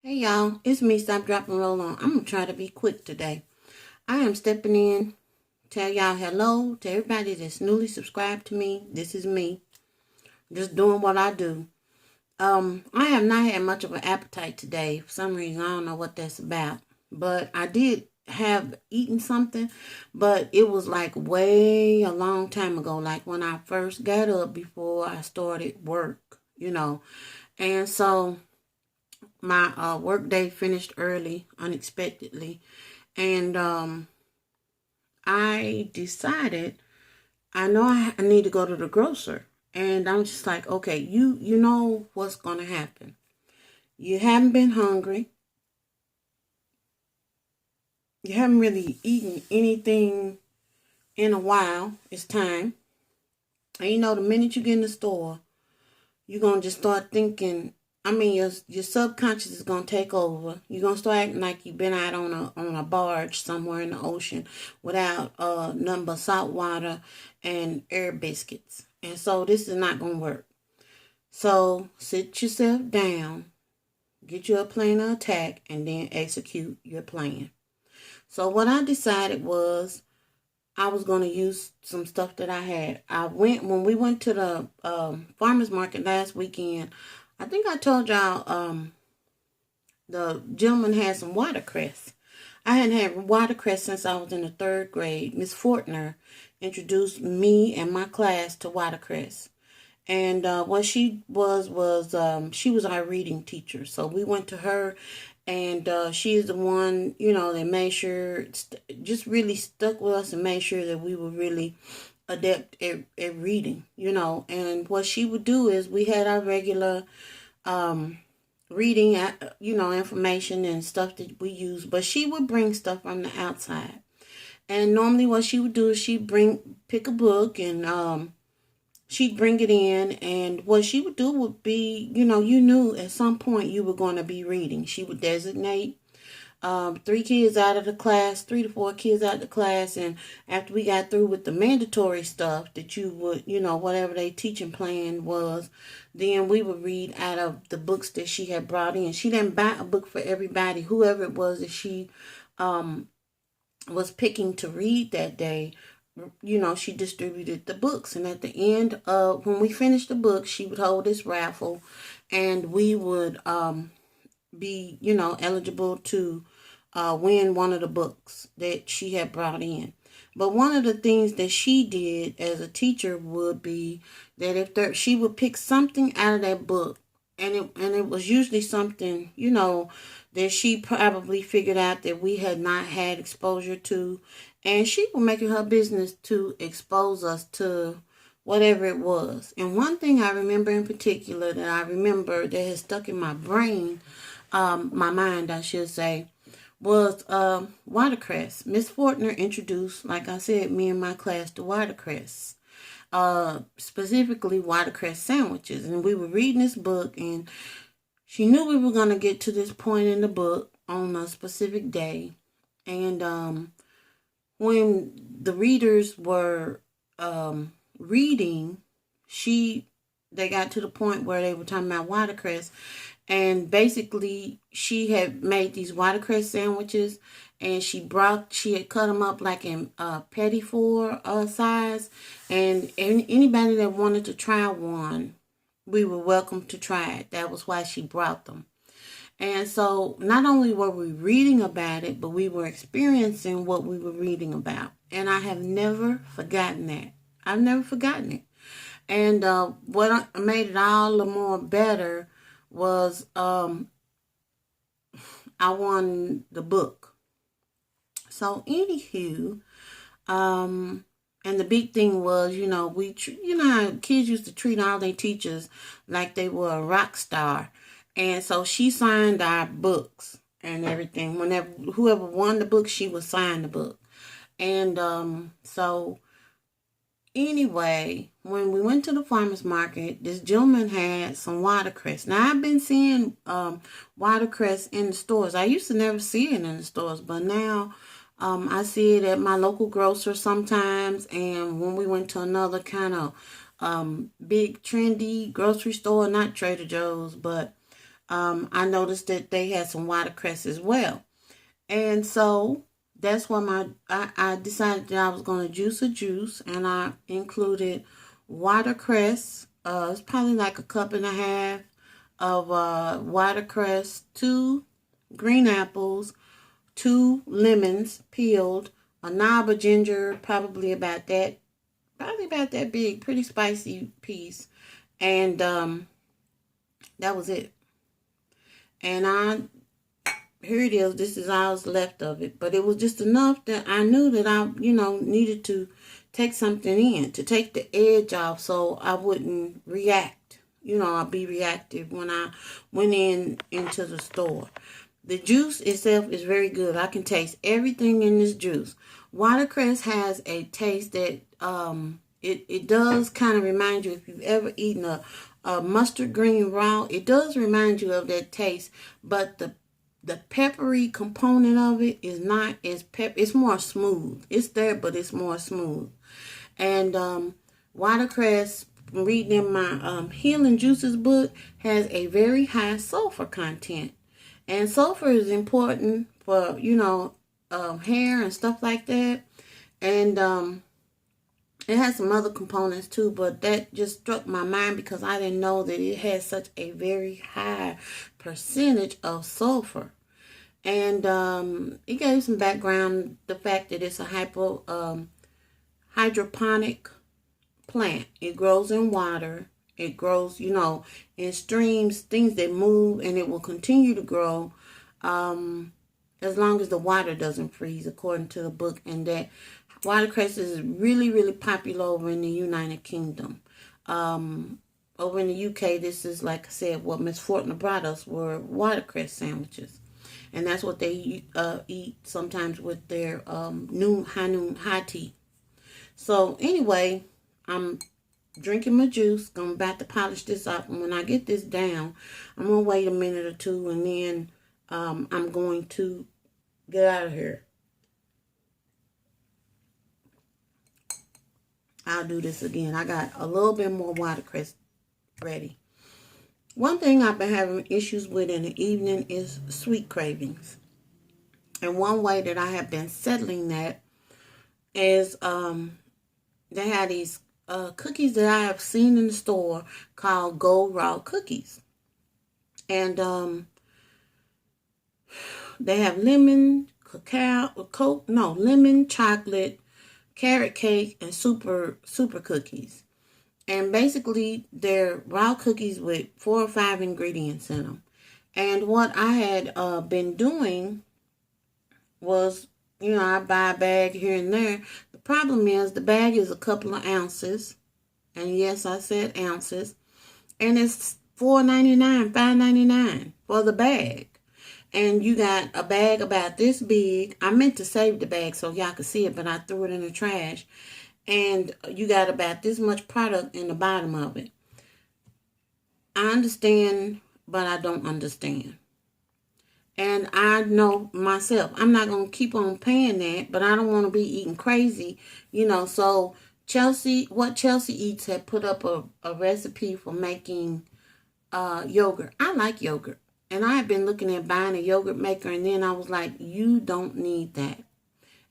Hey y'all, it's me, Stop, Drop, and Roll On. I'm going to try to be quick today. I am stepping in, tell y'all hello to everybody that's newly subscribed to me. This is me, just doing what I do. I have not had much of an appetite today. For some reason, I don't know what that's about. But I did have eaten something, but it was like way a long time ago, like when I first got up before I started work. And so my work day finished early, unexpectedly, and I decided I know I need to go to the grocer, and I'm just like, okay, you know what's gonna happen. You haven't been hungry. You haven't really eaten anything in a while. It's time, and the minute you get in the store, you're gonna just start thinking. I mean, your subconscious is gonna take over. You're gonna start acting like you've been out on a barge somewhere in the ocean without nothing but salt water and air biscuits. And so this is not gonna work. So sit yourself down, get you a plan of attack, and then execute your plan. So what I decided was I was going to use some stuff that I had. When we went to the farmer's market last weekend. I think I told y'all the gentleman had some watercress. I hadn't had watercress since I was in the third grade. Miss Fortner introduced me and my class to watercress. And what she was she was our reading teacher. So we went to her, and she is the one, that made sure, just really stuck with us and made sure that we were really adept at reading, And what she would do is we had our regular reading, information and stuff that we use, but she would bring stuff from the outside. And normally what she would do is pick a book, and she'd bring it in, and what she would do would be, you knew at some point you were going to be reading. She would designate 3 to 4 kids out of the class, and after we got through with the mandatory stuff that you would, whatever their teaching plan was, then we would read out of the books that she had brought in. She didn't buy a book for everybody, whoever it was that she was picking to read that day. She distributed the books, and at the end of when we finished the book, she would hold this raffle, and we would be eligible to win one of the books that she had brought in. But one of the things that she did as a teacher would be that if she would pick something out of that book, and it was usually something that she probably figured out that we had not had exposure to, and she would make it her business to expose us to whatever it was. And one thing I remember in particular that has stuck in my brain, my mind, I should say, was watercress. Miss Fortner introduced, like I said, me and my class to watercress. Specifically watercress sandwiches. And we were reading this book, and she knew we were going to get to this point in the book on a specific day. And when the readers were reading, they got to the point where they were talking about watercress, and basically she had made these watercress sandwiches, and she had cut them up like in petit four size, and anybody that wanted to try one, we were welcome to try it. That was why she brought them. And so not only were we reading about it, but we were experiencing what we were reading about. And I have never forgotten that. I've never forgotten it. And what made it all the more better was I won the book. So anywho, and the big thing was, how kids used to treat all their teachers like they were a rock star. And so she signed our books and everything. Whenever whoever won the book, she would sign the book. And so anyway, when we went to the farmer's market, this gentleman had some watercress. Now, I've been seeing watercress in the stores. I used to never see it in the stores, but now I see it at my local grocer sometimes. And when we went to another kind of big trendy grocery store, not Trader Joe's, but I noticed that they had some watercress as well. And so that's why I decided that I was going to juice a juice, and I included watercress. It's probably like a cup and a half of watercress, 2 green apples, 2 lemons peeled, a knob of ginger, probably about that big, pretty spicy piece, and that was it. And here it is. This is all that's left of it, but it was just enough that I knew that I, needed to take something in to take the edge off, so I wouldn't react. I'd be reactive when I went into the store. The juice itself is very good. I can taste everything in this juice. Watercress has a taste that it does kind of remind you, if you've ever eaten a mustard green raw, it does remind you of that taste, but the peppery component of it is not as it's more smooth. It's there, but it's more smooth. And watercress, reading in my Healing Juices book, has a very high sulfur content. And sulfur is important for, hair and stuff like that. And it has some other components too, but that just struck my mind because I didn't know that it has such a very high percentage of sulfur. And it gave some background, the fact that it's a hydroponic plant. It grows in water. It grows, in streams, things that move, and it will continue to grow as long as the water doesn't freeze, according to the book. And that watercress is really, really popular over in the United Kingdom. Over in the UK, this is, like I said, what Miss Fortner brought us were watercress sandwiches. And that's what they eat sometimes with their high tea. So anyway, I'm drinking my juice. I'm about to polish this up. And when I get this down, I'm going to wait a minute or two. And then I'm going to get out of here. I'll do this again. I got a little bit more watercress ready. One thing I've been having issues with in the evening is sweet cravings. And one way that I have been settling that is they have these cookies that I have seen in the store called Gold Raw cookies. And they have lemon, lemon, chocolate, carrot cake, and super cookies. And basically, they're raw cookies with 4 or 5 ingredients in them. And what I had been doing was, I buy a bag here and there. The problem is the bag is a couple of ounces. And yes, I said ounces. And it's $4.99, $5.99 for the bag. And you got a bag about this big. I meant to save the bag so y'all could see it, but I threw it in the trash. And you got about this much product in the bottom of it. I understand, but I don't understand. And I know myself, I'm not going to keep on paying that, but I don't want to be eating crazy, So what Chelsea Eats had put up a recipe for making yogurt. I like yogurt. And I had been looking at buying a yogurt maker, and then I was like, you don't need that.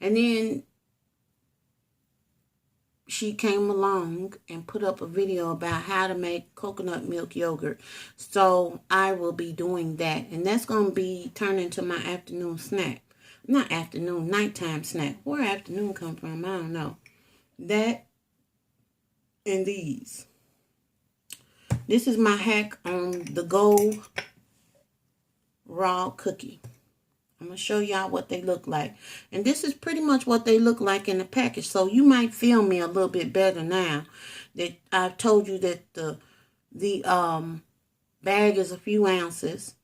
And then she came along and put up a video about how to make coconut milk yogurt. So I will be doing that. And that's going to be turned into my afternoon snack. Not afternoon, nighttime snack. Where afternoon come from, I don't know. That and these. This is my hack on the Gold Raw cookie. I'm going to show y'all what they look like. And this is pretty much what they look like in the package. So you might feel me a little bit better now that I've told you that the bag is a few ounces.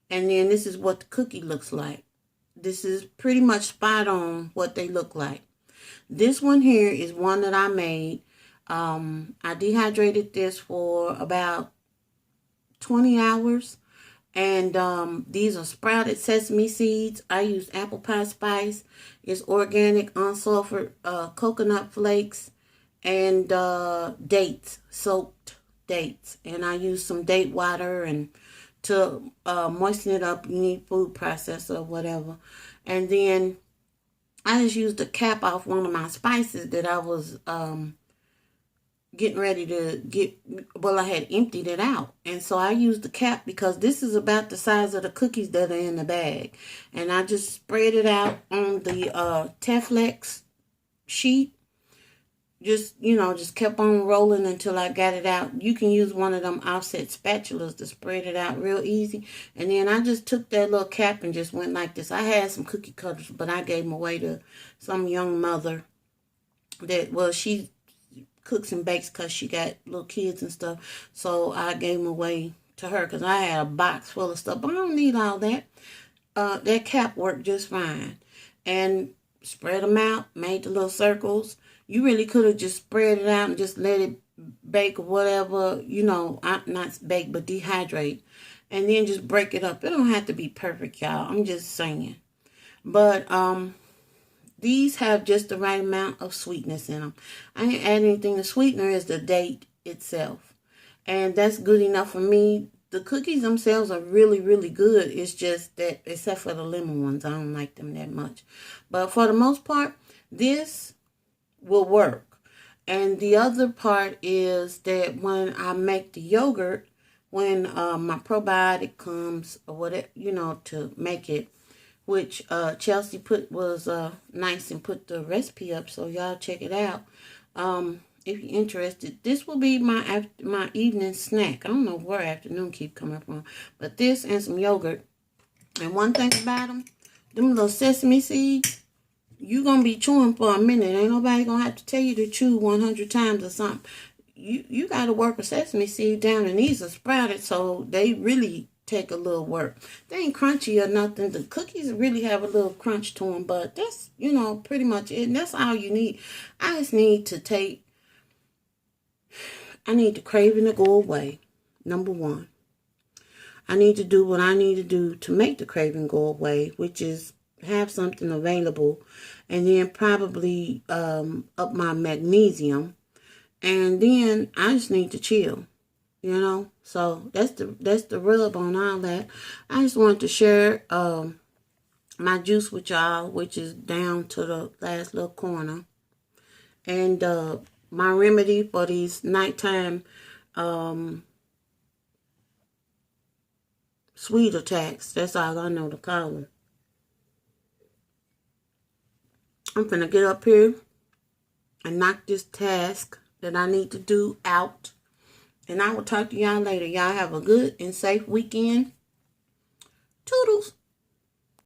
And then this is what the cookie looks like. This is pretty much spot on what they look like. This one here is one that I made. I dehydrated this for about 20 hours. And these are sprouted sesame seeds. I use apple pie spice. It's organic, unsulfured coconut flakes and dates, soaked dates. And I use some date water and to moisten it up. You need food processor or whatever. And then I just used the cap off one of my spices that I was getting ready to get. Well, I had emptied it out, and so I used the cap because this is about the size of the cookies that are in the bag. And I just spread it out on the Teflex sheet. Just, just kept on rolling until I got it out. You can use one of them offset spatulas to spread it out real easy. And then I just took that little cap and just went like this. I had some cookie cutters, but I gave them away to some young mother that, well, she cooks and bakes because she got little kids and stuff. So I gave them away to her because I had a box full of stuff. But I don't need all that. That cap worked just fine. And spread them out, made the little circles. You really could have just spread it out and just let it bake or whatever, not bake, but dehydrate. And then just break it up. It don't have to be perfect, y'all. I'm just saying. But these have just the right amount of sweetness in them. I ain't add anything. The sweetener is the date itself. And that's good enough for me. The cookies themselves are really, really good. It's just that, except for the lemon ones, I don't like them that much. But for the most part, this will work. And the other part is that when I make the yogurt, when my probiotic comes or whatever, to make it, which Chelsea was nice and put the recipe up, so y'all check it out. If you're interested, this will be my evening snack. I don't know where afternoon keep coming from, but this and some yogurt. And one thing about them little sesame seeds, you're going to be chewing for a minute. Ain't nobody going to have to tell you to chew 100 times or something. You got to work a sesame seed down, and these are sprouted, so they really take a little work. They ain't crunchy or nothing. The cookies really have a little crunch to them, but that's, pretty much it. And that's all you need. I just need the craving to go away, number one. I need to do what I need to do to make the craving go away, which is have something available, and then probably up my magnesium, and then I just need to chill, So that's the rub on all that. I just wanted to share my juice with y'all, which is down to the last little corner, and my remedy for these nighttime sweet attacks. That's all I know to call them. I'm finna get up here and knock this task that I need to do out. And I will talk to y'all later. Y'all have a good and safe weekend. Toodles.